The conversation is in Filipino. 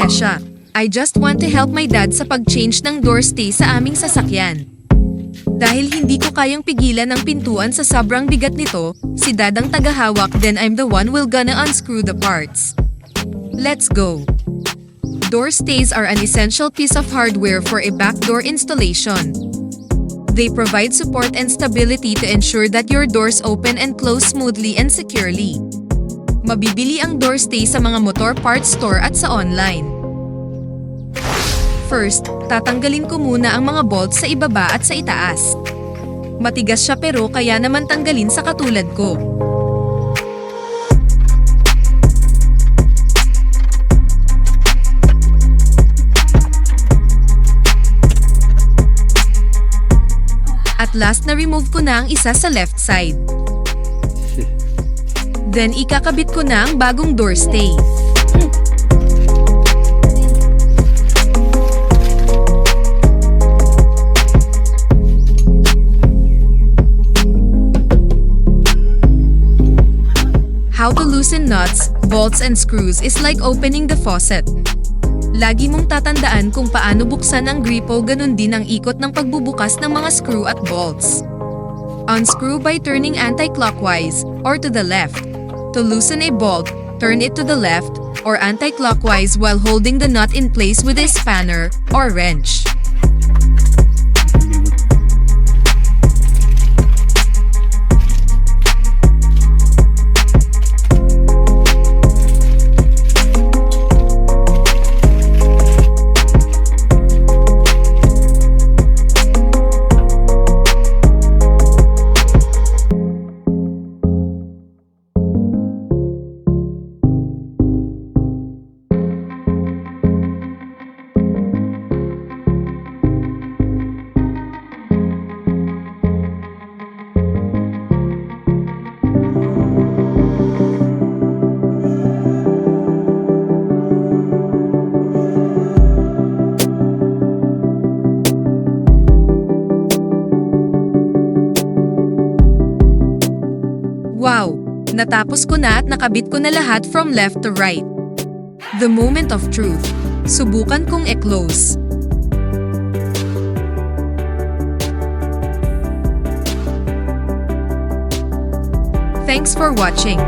presya. I just want to help my dad sa pag-change ng door stay sa aming sasakyan. Dahil hindi ko kayang pigilan ang pintuan sa sobrang bigat nito, si dad ang tagahawak, then I'm the one will gonna unscrew the parts. Let's go! Door stays are an essential piece of hardware for a back door installation. They provide support and stability to ensure that your doors open and close smoothly and securely. Mabibili ang door stay sa mga motor parts store at sa online. First, tatanggalin ko muna ang mga bolts sa ibaba at sa itaas. Matigas siya pero kaya naman tanggalin sa katulad ko. At last na-remove ko na ang isa sa left side. Then ikakabit ko na ang bagong door stay. How to loosen nuts, bolts and screws is like opening the faucet. Lagi mong tatandaan kung paano buksan ang gripo, ganun din ang ikot ng pagbubukas ng mga screw at bolts. Unscrew by turning anti-clockwise or to the left. To loosen a bolt, turn it to the left or anti-clockwise while holding the nut in place with a spanner or wrench. Wow! Natapos ko na at nakabit ko na lahat from left to right. The moment of truth. Subukan kong e-close. Thanks for watching.